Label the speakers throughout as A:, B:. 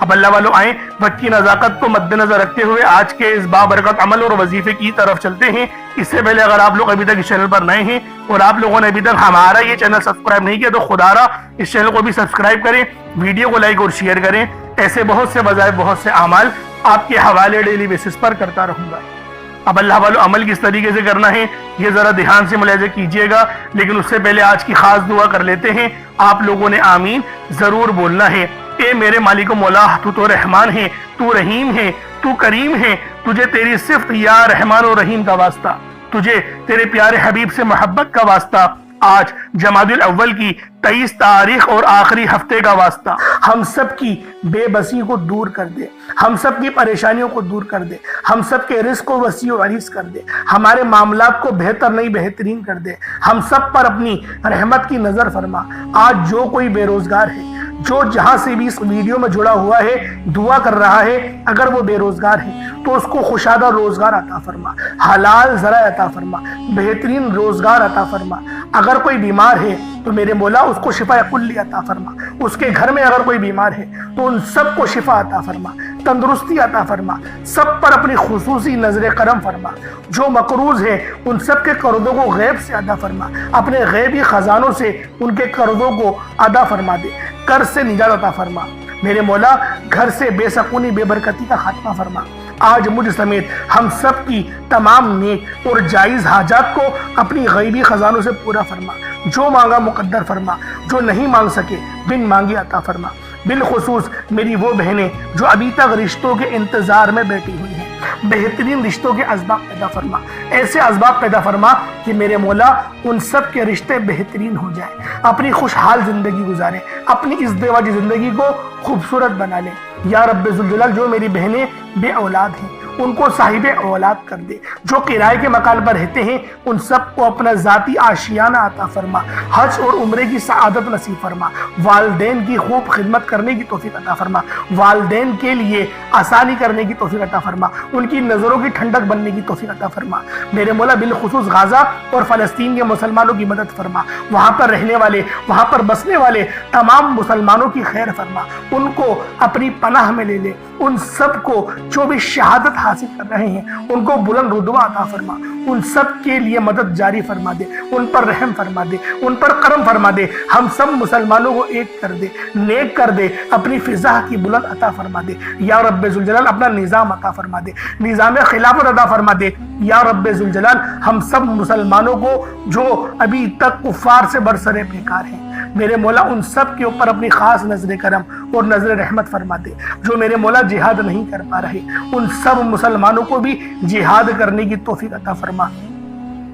A: اب اللہ والوں آئیں وقت کی نزاکت کو مد نظر رکھتے ہوئے آج کے اس بابرکت عمل اور وظیفے کی طرف چلتے ہیں۔ اس سے پہلے اگر آپ لوگ ابھی تک اس چینل پر نئے ہیں اور آپ لوگوں نے ابھی تک ہمارا یہ چینل سبسکرائب نہیں کیا تو خدا را اس چینل کو بھی سبسکرائب کریں، ویڈیو کو لائک اور شیئر کریں۔ ایسے بہت سے وظائف، بہت سے اعمال آپ کے حوالے ڈیلی بیسس پر کرتا رہوں گا۔ اب اللہ والوں عمل کس طریقے سے کرنا ہے یہ ذرا دھیان سے ملاحظہ کیجئے گا، لیکن اس سے پہلے آج کی خاص دعا کر لیتے ہیں۔ آپ لوگوں نے آمین ضرور بولنا ہے۔ اے میرے مالک و مولا، تو رحمان ہے، تو رحیم ہے، تو کریم ہے، تجھے تیری صفت یا رحمان و رحیم کا واسطہ، تجھے تیرے پیارے حبیب سے محبت کا واسطہ، آج جمادی الاول کی 23 تاریخ اور آخری ہفتے کا واسطہ، ہم سب کی بے بسی کو دور کر دے، ہم سب کی پریشانیوں کو دور کر دے، ہم سب کے رزق کو وسیع و عریض کر دے، ہمارے معاملات کو بہتر نہیں بہترین کر دے، ہم سب پر اپنی رحمت کی نظر فرما۔ آج جو کوئی بے روزگار ہے، جو جہاں سے بھی اس ویڈیو میں جڑا ہوا ہے دعا کر رہا ہے، اگر وہ بے روزگار ہے تو اس کو خوشادہ روزگار عطا فرما، حلال ذرائع عطا فرما، بہترین روزگار عطا فرما۔ اگر کوئی بیمار ہے تو میرے مولا اس کو شفا کلی عطا فرما، اس کے گھر میں اگر کوئی بیمار ہے تو ان سب کو شفا عطا فرما، تندرستی عطا فرما، سب پر اپنی خصوصی نظر کرم فرما۔ جو مقروض ہے ان سب کے قرضوں کو غیب سے ادا فرما، اپنے غیبی خزانوں سے ان کے قرضوں کو ادا فرما دے، قرض سے نجات عطا فرما۔ میرے مولا گھر سے بے سکونی بے برکتی کا خاتمہ فرما۔ آج مجھ سمیت ہم سب کی تمام نیک اور جائز حاجات کو اپنی غیبی خزانوں سے پورا فرما، جو مانگا مقدر فرما، جو نہیں مانگ سکے بن مانگی عطا فرما۔ بالخصوص میری وہ بہنیں جو ابھی تک رشتوں کے انتظار میں بیٹھی ہوئی ہیں، بہترین رشتوں کے اسباب پیدا فرما، ایسے اسباب پیدا فرما کہ میرے مولا ان سب کے رشتے بہترین ہو جائیں، اپنی خوشحال زندگی گزاریں، اپنی ازدواجی زندگی کو خوبصورت بنا لیں۔ یا رب ذوالجلال جو میری بہنیں بے اولاد ہیں ان کو صاحب اولاد کر دے، جو کرائے کے مکان پر رہتے ہیں ان سب کو اپنا ذاتی آشیانہ عطا فرما، حج اور عمرے کی سعادت نصیب فرما، والدین کی خوب خدمت کرنے کی توفیق عطا فرما، والدین کے لیے آسانی کرنے کی توفیق عطا فرما، ان کی نظروں کی ٹھنڈک بننے کی توفیق عطا فرما۔ میرے مولا بالخصوص غزہ اور فلسطین کے مسلمانوں کی مدد فرما، وہاں پر رہنے والے، وہاں پر بسنے والے تمام مسلمانوں کی خیر فرما، ان کو اپنی پناہ میں لے لے، ان سب کو جو بھی شہادت حاصل کر رہے ہیں ان کو بلند رتبہ عطا فرما، ان سب کے لیے مدد جاری فرما دے، ان پر رحم فرما دے، ان پر کرم فرما دے، ہم سب مسلمانوں کو ایک کر دے، نیک کر دے، اپنی فضا کی بلند عطا فرما دے۔ یا رب ذوالجلال اپنا نظام عطا فرما دے، نظام خلافت عطا فرما دے۔ یا رب ذوالجلال ہم سب مسلمانوں کو جو ابھی تک کفار سے برسرے بیکار ہیں میرے مولا ان سب کے اوپر اپنی خاص نظر کرم اور نظر رحمت فرما دے۔ جو میرے مولا جہاد نہیں کر پا رہے ان سب مسلمانوں کو بھی جہاد کرنے کی توفیق عطا فرما،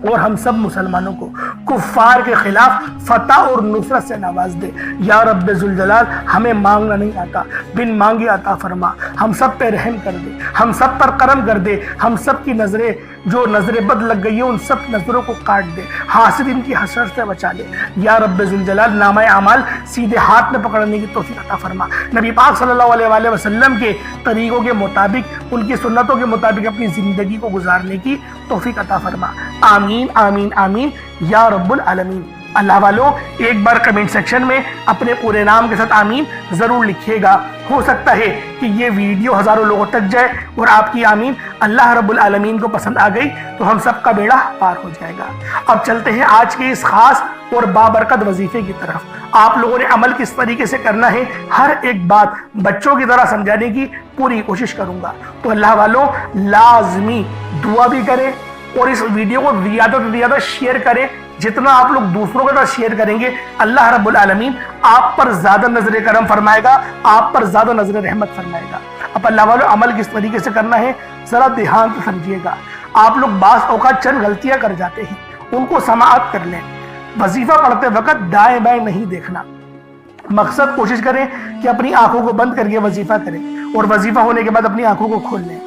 A: اور ہم سب مسلمانوں کو کفار کے خلاف فتح اور نصرت سے نواز دے۔ یا رب ذوالجلال ہمیں مانگنا نہیں آتا، بن مانگے عطا فرما، ہم سب پہ رحم کر دے، ہم سب پر کرم کر دے، ہم سب کی نظریں جو نظر بد لگ گئی ہے ان سب نظروں کو کاٹ دے، حاسدین کی حسرت سے بچا لے۔ یا رب ذوالجلال نامہ اعمال سیدھے ہاتھ میں پکڑنے کی توفیق عطا فرما، نبی پاک صلی اللہ علیہ وآلہ وسلم کے طریقوں کے مطابق، ان کی سنتوں کے مطابق اپنی زندگی کو گزارنے کی توفیق عطا فرما۔ آمین آمین آمین یا رب العالمین۔ اللہ والوں ایک بار کمنٹ سیکشن میں اپنے پورے نام کے ساتھ آمین ضرور لکھیے گا، ہو سکتا ہے کہ یہ ویڈیو ہزاروں لوگوں تک جائے اور آپ کی آمین اللہ رب العالمین کو پسند آ گئی تو ہم سب کا بیڑا پار ہو جائے گا۔ اب چلتے ہیں آج کے اس خاص اور بابرکت وظیفے کی طرف۔ آپ لوگوں نے عمل کس طریقے سے کرنا ہے ہر ایک بات بچوں کی طرح سمجھانے کی پوری کوشش کروں گا، تو اللہ والوں لازمی دعا بھی کریں اور اس ویڈیو کو زیادہ سے زیادہ شیئر کریں۔ جتنا آپ لوگ دوسروں کے ساتھ شیئر کریں گے اللہ رب العالمین آپ پر زیادہ نظر کرم فرمائے گا، آپ پر زیادہ نظر رحمت فرمائے گا۔ اب اللہ والوں عمل کس طریقے سے کرنا ہے ذرا دھیان سے سمجھیے گا۔ آپ لوگ بعض اوقات چند غلطیاں کر جاتے ہیں، ان کو سماعت کر لیں۔ وظیفہ پڑھتے وقت دائیں بائیں نہیں دیکھنا، مقصد کوشش کریں کہ اپنی آنکھوں کو بند کر کے وظیفہ کریں اور وظیفہ ہونے کے بعد اپنی آنکھوں کو کھول لیں،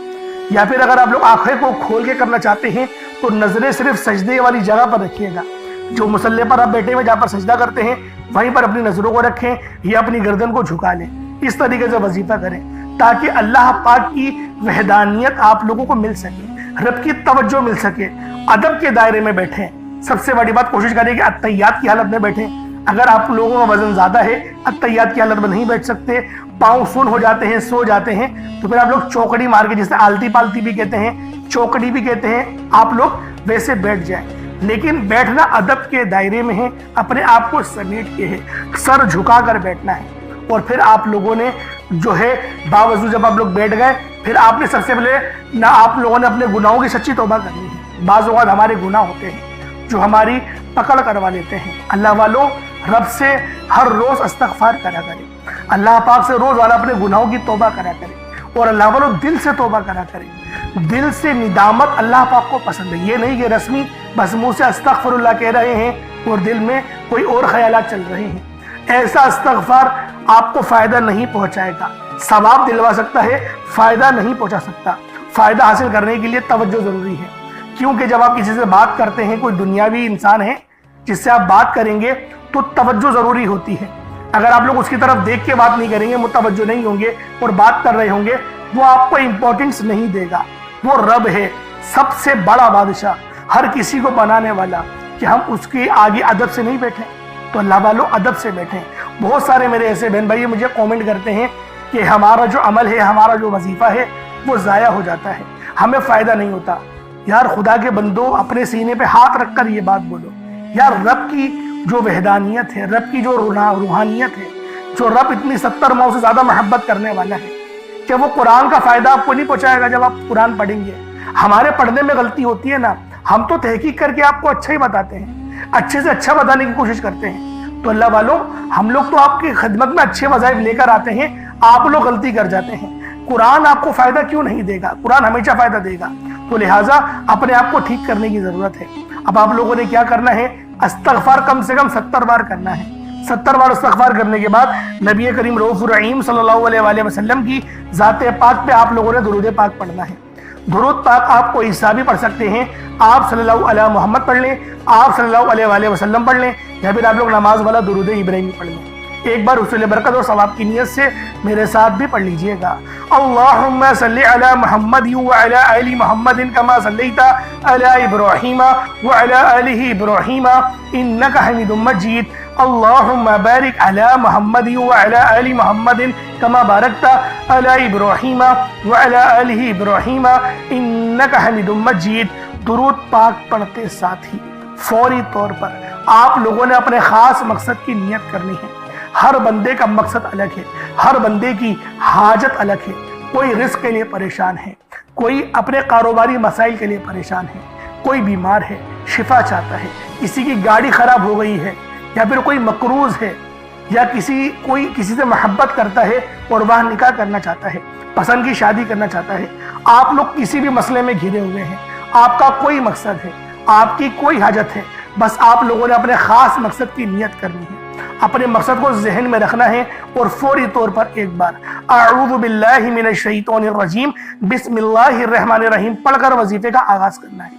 A: یا پھر اگر آپ لوگ آنکھیں کو کھول کے کرنا چاہتے ہیں تو نظریں صرف سجدے والی جگہ پر رکھیے گا، جو مصلی پر آپ بیٹھے ہوئے جہاں پر سجدہ کرتے ہیں وہیں پر اپنی نظروں کو رکھیں یا اپنی گردن کو جھکا لیں۔ اس طریقے سے وظیفہ کریں تاکہ اللہ پاک کی وحدانیت آپ لوگوں کو مل سکے، رب کی توجہ مل سکے، ادب کے دائرے میں بیٹھیں۔ سب سے بڑی بات کوشش کریں کہ اتحیات کی حالت میں بیٹھیں، اگر آپ لوگوں کا وزن زیادہ ہے، اتحیات کی حالت میں نہیں بیٹھ سکتے، پاؤں سن ہو جاتے ہیں، سو جاتے ہیں، تو پھر آپ لوگ چوکڑی مار کے، جسے آلتی پالتی بھی کہتے ہیں، چوکڑی بھی کہتے ہیں، آپ لوگ ویسے بیٹھ جائیں۔ لیکن بیٹھنا ادب کے دائرے میں ہے، اپنے آپ کو سمیٹ کے ہے، سر جھکا کر بیٹھنا ہے۔ اور پھر آپ لوگوں نے جو ہے باوضو جب آپ لوگ بیٹھ گئے، پھر آپ نے سب سے پہلے نہ آپ لوگوں نے اپنے گناہوں کی سچی توبہ کرنی ہے۔ بعض اوقات ہمارے گناہ ہوتے ہیں جو ہماری پکڑ کروا لیتے ہیں۔ اللہ والوں، رب سے ہر روز استغفار کرا کرے، اللہ پاک سے روزانہ اپنے گناہوں کی توبہ کرا کرے، اور اللہ والوں دل سے توبہ کرا کرے۔ دل سے ندامت اللہ پاک کو پسند ہے، یہ نہیں کہ رسمی بس منہ سے استغفر اللہ کہہ رہے ہیں اور دل میں کوئی اور خیالات چل رہے ہیں۔ ایسا استغفار آپ کو فائدہ نہیں پہنچائے گا، ثواب دلوا سکتا ہے، فائدہ نہیں پہنچا سکتا۔ فائدہ حاصل کرنے کے لیے توجہ ضروری ہے، کیونکہ جب آپ کسی سے بات کرتے ہیں، کوئی دنیاوی انسان ہے جس سے آپ بات کریں گے تو توجہ ضروری ہوتی ہے۔ اگر آپ لوگ اس کی طرف دیکھ کے بات نہیں کریں گے، متوجہ نہیں ہوں گے اور بات کر رہے ہوں گے، وہ آپ کو امپورٹنس نہیں دے گا۔ وہ رب ہے، سب سے بڑا بادشاہ، ہر کسی کو بنانے والا، کہ ہم اس کے آگے ادب سے نہیں بیٹھیں۔ تو اللہ والوں ادب سے بیٹھیں۔ بہت سارے میرے ایسے بہن بھائی مجھے کومنٹ کرتے ہیں کہ ہمارا جو عمل ہے، ہمارا جو وظیفہ ہے، وہ ضائع ہو جاتا ہے، ہمیں فائدہ نہیں ہوتا۔ یار خدا کے بندو، اپنے سینے پہ ہاتھ رکھ کر یہ بات بولو، یار رب کی جو وحدانیت ہے، رب کی جو روحانیت ہے، جو رب اتنی 70 ماؤں سے زیادہ محبت کرنے والا ہے، کہ وہ قرآن کا فائدہ آپ کو نہیں پہنچائے گا جب آپ قرآن پڑھیں گے۔ ہمارے پڑھنے میں غلطی ہوتی ہے نا، ہم تو تحقیق کر کے آپ کو اچھا ہی بتاتے ہیں، اچھے سے اچھا بتانے کی کوشش کرتے ہیں۔ تو اللہ والوں، ہم لوگ تو آپ کی خدمت میں اچھے وظائف لے کر آتے ہیں، آپ لوگ غلطی کر جاتے ہیں۔ قرآن آپ کو فائدہ کیوں نہیں دے گا؟ قرآن ہمیشہ فائدہ دے گا۔ تو لہٰذا اپنے آپ کو ٹھیک کرنے کی ضرورت ہے۔ اب آپ لوگوں نے کیا کرنا ہے؟ استغفار کم سے کم 70 بار کرنا ہے۔ 70 بار استغفار کرنے کے بعد نبی کریم رؤوف الرحیم صلی اللہ علیہ وآلہ وسلم کی ذات پاک پہ آپ لوگوں نے درود پاک پڑھنا ہے۔ درود پاک آپ کو عیسیٰ بھی پڑھ سکتے ہیں، آپ صلی اللہ علیہ محمد پڑھ لیں، آپ صلی اللہ علیہ وآلہ وسلم پڑھ لیں، یا پھر آپ لوگ نماز والا درود ابراہیمی پڑھ لیں۔ ایک بار حصول برکت اور ثواب کی نیت سے میرے ساتھ بھی پڑھ لیجئے گا۔ اللہم صلی علی محمد وعلی آل محمد کما صلیت علی ابراہیم وعلی آل ابراہیم انک حمید مجید۔ اللہم بارک علی محمد وعلی آل محمد کما بارکت علی ابراہیم وعلی آل ابراہیم انک حمید مجید۔ درود پاک پڑھتے ساتھ ہی فوری طور پر آپ لوگوں نے اپنے خاص مقصد کی نیت کرنی ہے۔ ہر بندے کا مقصد الگ ہے، ہر بندے کی حاجت الگ ہے۔ کوئی رزق کے لیے پریشان ہے، کوئی اپنے کاروباری مسائل کے لیے پریشان ہے، کوئی بیمار ہے، شفا چاہتا ہے، کسی کی گاڑی خراب ہو گئی ہے، یا پھر کوئی مقروض ہے، یا کوئی کسی سے محبت کرتا ہے اور وہ نکاح کرنا چاہتا ہے، پسند کی شادی کرنا چاہتا ہے۔ آپ لوگ کسی بھی مسئلے میں گھرے ہوئے ہیں، آپ کا کوئی مقصد ہے، آپ کی کوئی حاجت ہے، بس آپ لوگوں نے اپنے خاص مقصد کی نیت کرنی ہے، اپنے مقصد کو ذہن میں رکھنا ہے، اور فوری طور پر ایک بار اعوذ باللہ من الشیطان الرجیم بسم اللہ الرحمن الرحیم پڑھ کر وظیفے کا آغاز کرنا ہے۔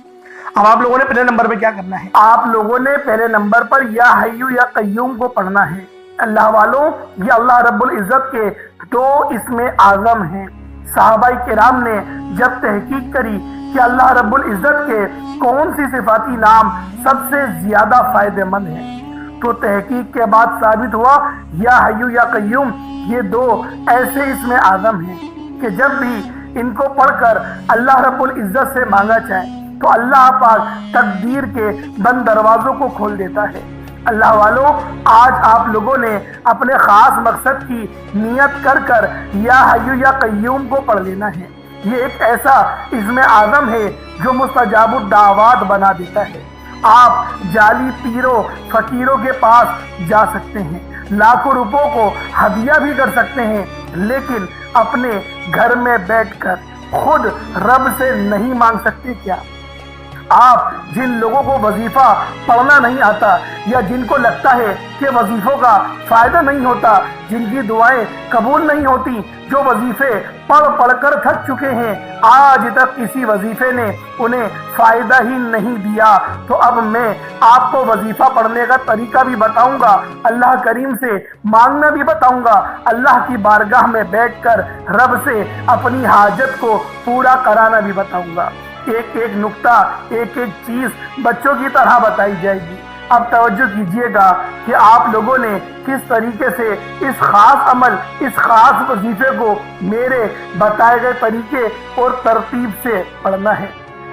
A: اب آپ لوگوں نے پہلے نمبر پہ کیا کرنا ہے؟ آپ لوگوں نے پہلے نمبر پر یا حیو یا قیوم کو پڑھنا ہے۔ اللہ والوں، یہ اللہ رب العزت کے 2 اسم اعظم ہیں۔ صحابہ کرام نے جب تحقیق کری کہ اللہ رب العزت کے کون سی صفاتی نام سب سے زیادہ فائدہ مند ہیں، تو تحقیق کے بعد ثابت ہوا یا حیو یا قیوم یہ 2 ایسے اسم اعظم ہیں کہ جب بھی ان کو پڑھ کر اللہ رب العزت سے مانگا جائے تو اللہ پاک تقدیر کے بند دروازوں کو کھول دیتا ہے۔ اللہ والوں، آج آپ لوگوں نے اپنے خاص مقصد کی نیت کر یا حیو یا قیوم کو پڑھ لینا ہے۔ یہ ایک ایسا اسم اعظم ہے جو مستجاب الدعوات بنا دیتا ہے۔ آپ جعلی پیروں فقیروں کے پاس جا سکتے ہیں، لاکھوں روپوں کو ہدیہ بھی کر سکتے ہیں، لیکن اپنے گھر میں بیٹھ کر خود رب سے نہیں مانگ سکتے کیا؟ آپ جن لوگوں کو وظیفہ پڑھنا نہیں آتا، یا جن کو لگتا ہے کہ وظیفوں کا فائدہ نہیں ہوتا، جن کی دعائیں قبول نہیں ہوتی، جو وظیفے پڑھ کر تھک چکے ہیں، آج تک کسی وظیفے نے انہیں فائدہ ہی نہیں دیا، تو اب میں آپ کو وظیفہ پڑھنے کا طریقہ بھی بتاؤں گا، اللہ کریم سے مانگنا بھی بتاؤں گا، اللہ کی بارگاہ میں بیٹھ کر رب سے اپنی حاجت کو پورا کرانا بھی بتاؤں گا۔ ایک ایک نقطہ، ایک ایک چیز بچوں کی طرح بتائی جائے گی۔ اب توجہ کیجئے گا کہ آپ لوگوں نے کس طریقے سے اس خاص عمل، اس خاص وظیفے کو میرے بتائے گئے طریقے اور ترتیب سے پڑھنا ہے۔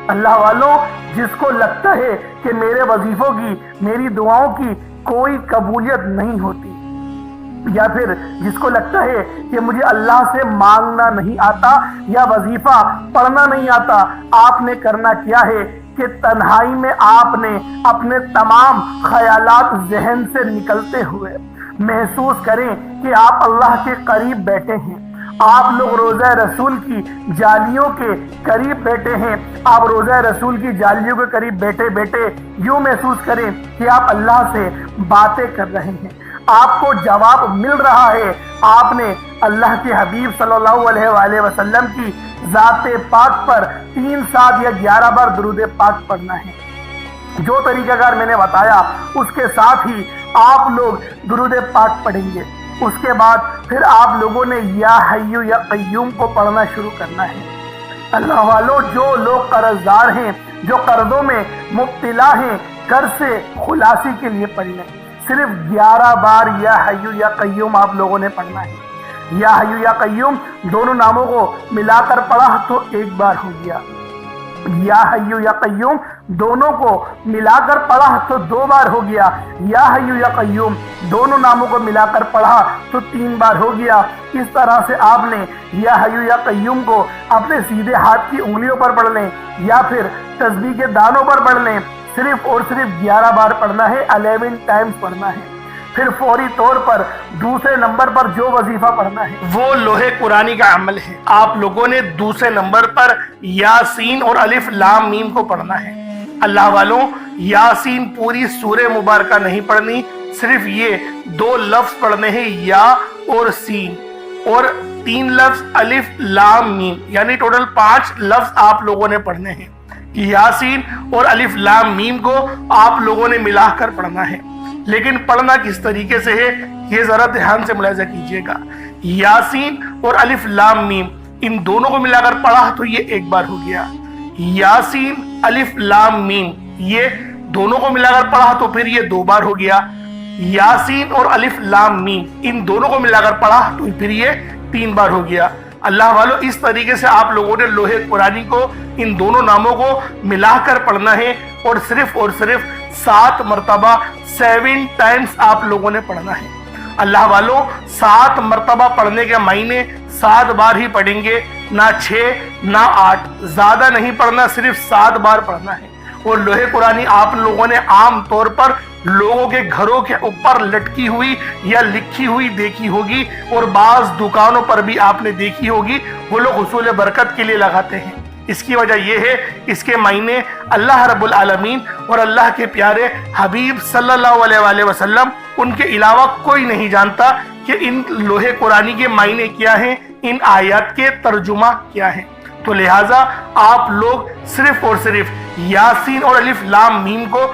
A: اللہ والوں، جس کو لگتا ہے کہ میرے وظیفوں کی، میری دعاؤں کی کوئی قبولیت نہیں ہوتی، یا پھر جس کو لگتا ہے کہ مجھے اللہ سے مانگنا نہیں آتا یا وظیفہ پڑھنا نہیں آتا، آپ نے کرنا کیا ہے کہ تنہائی میں آپ نے اپنے تمام خیالات ذہن سے نکلتے ہوئے محسوس کریں کہ آپ اللہ کے قریب بیٹھے ہیں، آپ لوگ روضہ رسول کی جالیوں کے قریب بیٹھے ہیں، آپ روضہ رسول کی جالیوں کے قریب بیٹھے بیٹھے یوں محسوس کریں کہ آپ اللہ سے باتیں کر رہے ہیں، آپ کو جواب مل رہا ہے۔ آپ نے اللہ کے حبیب صلی اللہ علیہ وآلہ وسلم کی ذات پاک پر 3 7 یا 11 بار درود پاک پڑھنا ہے۔ جو طریقہ کار میں نے بتایا اس کے ساتھ ہی آپ لوگ درود پاک پڑھیں گے۔ اس کے بعد پھر آپ لوگوں نے یا حیو یا قیوم کو پڑھنا شروع کرنا ہے۔ اللہ والوں، جو لوگ قرض دار ہیں، جو قرضوں میں مبتلا ہیں، قرض سے خلاصی کے لیے پڑھ لیں۔ صرف 11 بار یا حیو یا قیوم آپ لوگوں نے پڑھنا ہے۔ یا حیو یا قیوم دونوں ناموں کو ملا کر پڑھا تو 1 بار ہو گیا، یا حیو یا قیوم دونوں کو ملا کر پڑھا تو 2 بار ہو گیا، یا حیو یا قیوم دونوں ناموں کو ملا کر پڑھا تو 3 بار ہو گیا۔ اس طرح سے آپ نے یا حیو یا قیوم کو اپنے سیدھے ہاتھ کی انگلیوں پر پڑھ لیں یا پھر تسبیح کے دانوں پر پڑھ لیں۔ صرف اور صرف 11 بار پڑھنا ہے، 11 ٹائمز پڑھنا ہے۔ پھر فوری طور پر دوسرے نمبر پر جو وظیفہ پڑھنا ہے وہ لوحے قرآنی کا عمل ہے۔ آپ لوگوں نے دوسرے نمبر پر یاسین اور الف لام میم کو پڑھنا ہے۔ اللہ والوں، یاسین پوری سورہ مبارکہ نہیں پڑھنی، صرف یہ 2 لفظ پڑھنے ہیں، یا اور سین، اور 3 لفظ الف لام میم، یعنی ٹوٹل 5 لفظ آپ لوگوں نے پڑھنے ہیں۔ یاسین اور الف لام میم کو آپ لوگوں نے ملا کر پڑھنا ہے، لیکن پڑھنا کس طریقے سے ہے یہ ذرا دھیان سے ملاحظہ کیجئے گا۔ یاسین اور الف لام میم ان دونوں کو ملا کر پڑھا تو یہ 1 بار ہو گیا، یاسین الف لام میم یہ دونوں کو ملا کر پڑھا تو پھر یہ 2 بار ہو گیا، یاسین اور الف لام میم ان دونوں کو ملا کر پڑھا تو پھر یہ 3 بار ہو گیا۔ اللہ والوں، اس طریقے سے آپ لوگوں نے لوحے قرآنی کو ان دونوں ناموں کو ملا کر پڑھنا ہے، اور صرف 7 مرتبہ 7 ٹائمز آپ لوگوں نے پڑھنا ہے۔ اللہ والوں، 7 مرتبہ پڑھنے کے معنی 7 بار ہی پڑھیں گے، نہ 6 نہ 8، زیادہ نہیں پڑھنا، صرف 7 بار پڑھنا ہے۔ اور لوحے قرآنی آپ لوگوں نے عام طور پر لوگوں کے گھروں کے اوپر لٹکی ہوئی یا لکھی ہوئی دیکھی ہوگی، اور بعض دکانوں پر بھی آپ نے دیکھی ہوگی، وہ لوگ حصول برکت کے لیے لگاتے ہیں۔ اس کی وجہ یہ ہے، اس کے معنی اللہ رب العالمین اور اللہ کے پیارے حبیب صلی اللہ علیہ وآلہ وسلم ان کے علاوہ کوئی نہیں جانتا کہ ان لوحے قرآنی کے معنی کیا ہیں، ان آیات کے ترجمہ کیا ہیں۔ تو لہٰذا آپ لوگ صرف اور صرف یاسین اور الف لام میم کو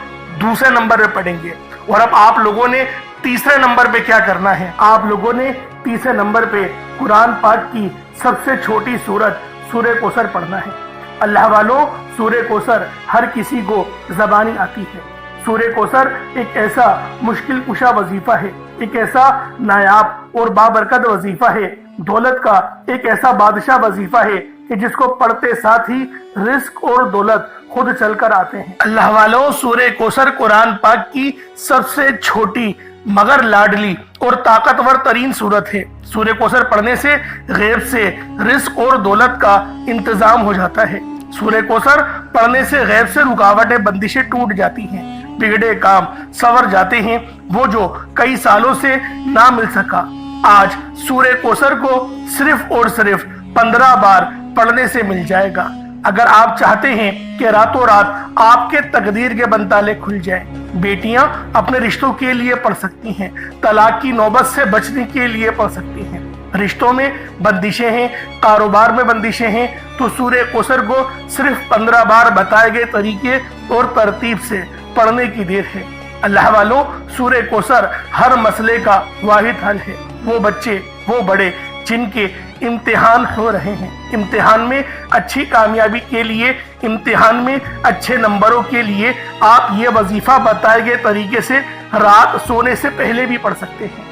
A: دوسرے نمبر پہ پڑھیں گے۔ اور اب آپ لوگوں نے تیسرے نمبر پہ کیا کرنا ہے؟ آپ لوگوں نے تیسرے نمبر پہ قرآن پاک کی سب سے چھوٹی سورت سورہ کوثر پڑھنا ہے۔ اللہ والوں، سورہ کوثر ہر کسی کو زبانی آتی ہے۔ سورہ کوثر ایک ایسا مشکل کشا وظیفہ ہے، ایک ایسا نایاب اور بابرکت وظیفہ ہے، دولت کا ایک ایسا بادشاہ وظیفہ ہے کہ جس کو پڑھتے ساتھ ہی رزق اور دولت خود چل کر آتے ہیں۔ اللہ والوں، سورہ کوثر قرآن پاک کی سب سے چھوٹی مگر لاڈلی اور طاقتور ترین صورت ہے۔ سورہ کوثر پڑھنے سے غیب سے رزق اور دولت کا انتظام ہو جاتا ہے۔ سورہ کوثر پڑھنے سے غیب سے رکاوٹیں، بندشیں ٹوٹ جاتی ہیں، بگڑے کام سنور جاتے ہیں، وہ جو کئی سالوں سے نہ مل سکا آج سورہ کوثر کو صرف اور صرف 15 بار پڑھنے سے مل جائے گا۔ اگر آپ چاہتے ہیں کہ راتوں رات آپ کے تقدیر کے بنتالے کھل جائیں، بیٹیاں اپنے رشتوں کے لیے پڑھ سکتی ہیں، طلاق کی نوبت سے بچنے کے لیے پڑھ سکتی ہیں، رشتوں میں بندشیں ہیں، کاروبار میں بندشیں ہیں، تو سورہ کوثر کو صرف 15 بار بتائے گئے طریقے اور ترتیب سے پڑھنے کی دیر ہے۔ اللہ والوں، سورہ کوثر ہر مسئلے کا واحد حل ہے۔ وہ بچے، وہ بڑے جن کے امتحان ہو رہے ہیں، امتحان میں اچھی کامیابی کے لیے، امتحان میں اچھے نمبروں کے لیے آپ یہ وظیفہ بتائے گئے طریقے سے رات سونے سے پہلے بھی پڑھ سکتے ہیں۔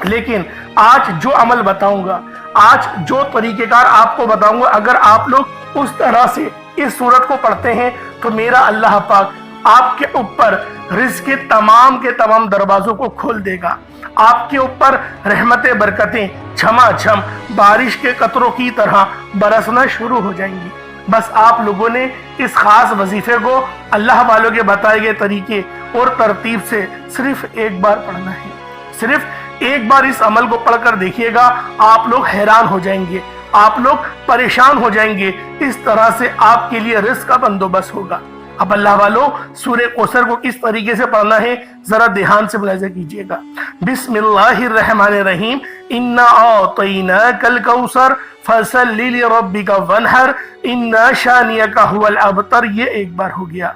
A: لیکن آج جو عمل بتاؤں گا، آج جو طریقہ کار آپ کو بتاؤں گا، اگر آپ لوگ اس طرح سے اس سورت کو پڑھتے ہیں تو میرا اللہ پاک آپ کے اوپر رزق کے تمام دروازوں کو کھول دے گا۔ آپ کے اوپر رحمتیں برکتیں چھما چھم بارش کے قطروں کی طرح برسنا شروع ہو جائیں گی۔ بس آپ لوگوں نے اس خاص وظیفے کو اللہ والوں کے بتائے گئے طریقے اور ترتیب سے صرف ایک بار پڑھنا ہے۔ صرف ایک بار اس عمل کو پڑھ کر دیکھیے گا، آپ لوگ حیران ہو جائیں گے، آپ لوگ پریشان ہو جائیں گے۔ اس طرح سے آپ کے لیے رزق کا بندوبست ہوگا۔ اب اللہ والوں، سورہ کوثر کو کس طریقے سے پڑھنا ہے ذرا دھیان سے ملاحظہ کیجئے گا۔ بسم اللہ الرحمن الرحیم، انا اعطیناک الکوثر فصل لربک وانحر ان شانئک هو الابتر، یہ ایک بار ہو گیا۔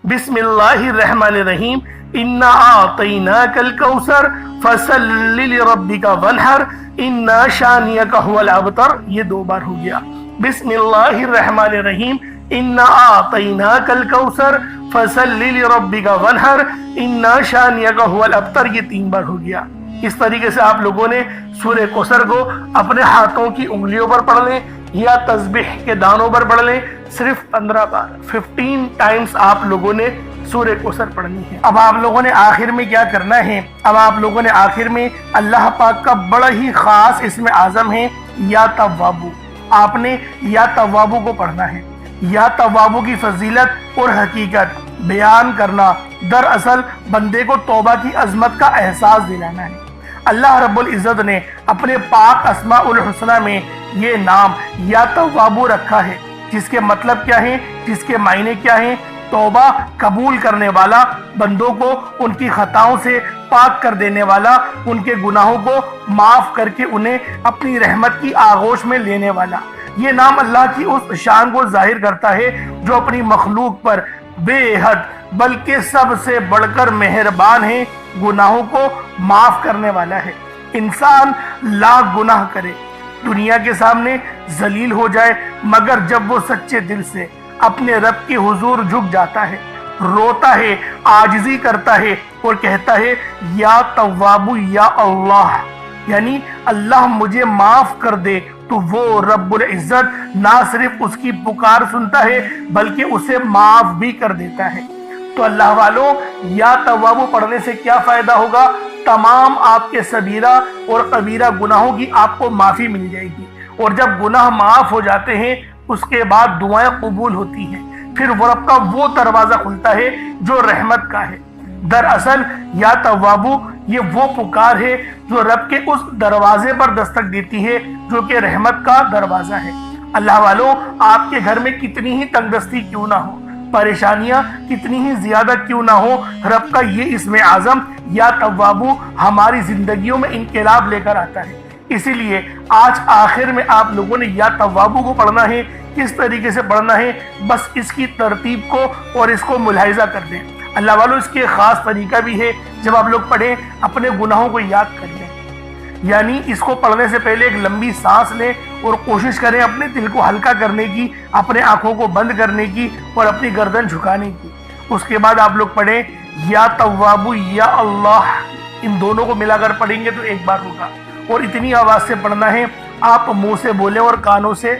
A: بسم اللہ الرحمن الرحیم، انا اعطیناک الکوثر فصل لربک وانحر ان شانئک هو الابتر، یہ دو بار ہو گیا۔ بسم اللہ الرحمن الرحیم، انا اعطیناک الکوثر فصل لربک وانحر ان شانئک هو الابتر، یہ تین بار ہو گیا۔ اس طریقے سے آپ لوگوں نے سورہ کوثر کو اپنے ہاتھوں کی انگلیوں پر پڑھ لیں یا تسبیح کے دانوں پر پڑھ لیں، صرف 15 بار 15 ٹائمز آپ لوگوں نے سورہ کوثر پڑھنی ہے۔ اب آپ لوگوں نے آخر میں کیا کرنا ہے؟ اب آپ لوگوں نے آخر میں اللہ پاک کا بڑا ہی خاص اسم اعظم ہے یا توابو، آپ نے یا توابو کو پڑھنا ہے۔ یا توابو کی فضیلت اور حقیقت بیان کرنا دراصل بندے کو توبہ کی عظمت کا احساس دلانا ہے۔ اللہ رب العزت نے اپنے پاک اسماء الحسنہ میں یہ نام یا توابو رکھا ہے، جس کے مطلب کیا ہے، جس کے معنی کیا ہیں؟ توبہ قبول کرنے والا، بندوں کو ان کی خطاؤں سے پاک کر دینے والا، ان کے گناہوں کو معاف کر کے انہیں اپنی رحمت کی آغوش میں لینے والا۔ یہ نام اللہ کی اس شان کو ظاہر کرتا ہے جو اپنی مخلوق پر بے حد بلکہ سب سے بڑھ کر مہربان ہے، گناہوں کو معاف کرنے والا ہے۔ انسان لاکھ گناہ کرے، دنیا کے سامنے ذلیل ہو جائے، مگر جب وہ سچے دل سے اپنے رب کے حضور جھک جاتا ہے، روتا ہے، عاجزی کرتا ہے اور کہتا ہے یا توابو یا اللہ، یعنی اللہ مجھے معاف کر دے، تو وہ رب العزت نہ صرف اس کی پکار سنتا ہے بلکہ اسے معاف بھی کر دیتا ہے۔ تو اللہ والوں، یا توابو پڑھنے سے کیا فائدہ ہوگا؟ تمام آپ کے صغیرہ اور کبیرہ گناہوں کی آپ کو معافی مل جائے گی، اور جب گناہ معاف ہو جاتے ہیں اس کے بعد دعائیں قبول ہوتی ہیں، پھر وہ رب کا وہ دروازہ کھلتا ہے جو رحمت کا ہے۔ دراصل یا توابو یہ وہ پکار ہے جو رب کے اس دروازے پر دستک دیتی ہے جو کہ رحمت کا دروازہ ہے۔ اللہ والوں، آپ کے گھر میں کتنی ہی تنگ دستی کیوں نہ ہو، پریشانیاں کتنی ہی زیادہ کیوں نہ ہو، رب کا یہ اسم اعظم یا توابو ہماری زندگیوں میں انقلاب لے کر آتا ہے۔ اسی لیے آج آخر میں آپ لوگوں نے یا توابو کو پڑھنا ہے۔ کس طریقے سے پڑھنا ہے؟ بس اس کی ترتیب کو اور اس کو ملاحظہ کر دیں۔ اللہ والوں، اس کے خاص طریقہ بھی ہے، جب آپ لوگ پڑھیں اپنے گناہوں کو یاد کر لیں، یعنی اس کو پڑھنے سے پہلے ایک لمبی سانس لیں اور کوشش کریں اپنے دل کو ہلکا کرنے کی، اپنے آنکھوں کو بند کرنے کی اور اپنی گردن جھکانے کی۔ اس کے بعد آپ لوگ پڑھیں یا توابو یا اللہ، ان دونوں کو ملا کر پڑھیں گے تو ایک بار ہوگا، اور اتنی آواز سے پڑھنا ہے آپ منہ سے بولیں اور کانوں سے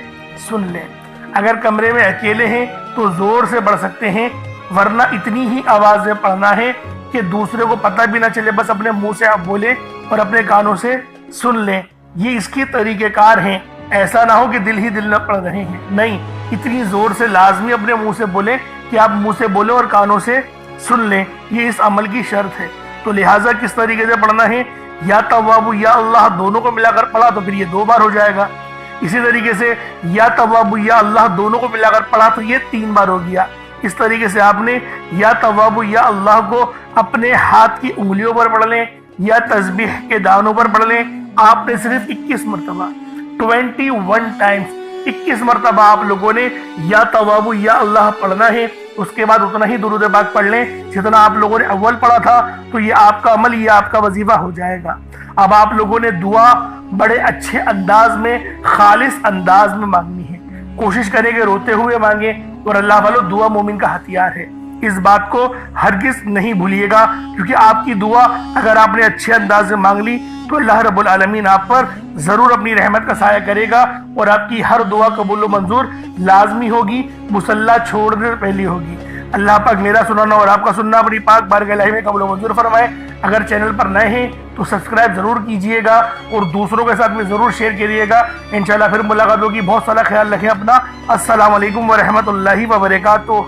A: سن لیں۔ اگر کمرے میں اکیلے ہیں تو زور سے پڑھ سکتے ہیں، ورنہ اتنی ہی آواز میں پڑھنا ہے کہ دوسرے کو پتہ بھی نہ چلے، بس اپنے منہ سے آپ بولیں اور اپنے کانوں سے سن لیں۔ یہ اس کی طریقہ کار ہیں، ایسا نہ ہو کہ دل ہی دل نہ پڑھ رہے ہیں، نہیں، اتنی زور سے لازمی اپنے منہ سے بولیں کہ آپ منہ سے بولیں اور کانوں سے سن لیں، یہ اس عمل کی شرط ہے۔ تو لہٰذا کس طریقے سے پڑھنا ہے؟ یا توابو یا اللہ دونوں کو ملا کر پڑھا تو پھر یہ 2 بار ہو جائے گا۔ اسی طریقے سے یا توابو یا اللہ دونوں کو ملا کر پڑھا تو یہ 3 بار ہو گیا۔ اس طریقے سے آپ نے یا توابو یا اللہ کو اپنے ہاتھ کی انگلیوں پر پڑھ لیں یا تسبیح کے دانوں پر پڑھ لیں۔ آپ نے صرف 21 مرتبہ 21 ٹائمز 21 مرتبہ آپ لوگوں نے یا توابو یا اللہ پڑھنا ہے۔ اس کے بعد اتنا ہی درود پاک پڑھ لیں جتنا آپ لوگوں نے اول پڑھا تھا، تو یہ آپ کا عمل، یہ آپ کا وظیفہ ہو جائے گا۔ اب آپ لوگوں نے دعا بڑے اچھے انداز میں، خالص انداز میں مانگنی ہے۔ کوشش کریں کہ روتے ہوئے مانگیں، اور اللہ والو دعا مومن کا ہتھیار ہے، اس بات کو ہرگز نہیں بھولیے گا، کیونکہ آپ کی دعا اگر آپ نے اچھے انداز میں مانگ لی تو اللہ رب العالمین آپ پر ضرور اپنی رحمت کا سایہ کرے گا، اور آپ کی ہر دعا قبول و منظور لازمی ہوگی، مصلی چھوڑنے سے پہلی ہوگی۔ اللہ پاک میرا سنانا اور آپ کا سننا اپنی پاک بارگاہ الہی میں قبول و منظور فرمائے۔ اگر چینل پر نئے ہیں تو سبسکرائب ضرور کیجئے گا، اور دوسروں کے ساتھ میں ضرور شیئر کیجئے گا۔ انشاءاللہ پھر ملاقات ہوگی۔ بہت سارا خیال رکھیں اپنا۔ السلام علیکم ورحمۃ اللہ وبرکاتہ۔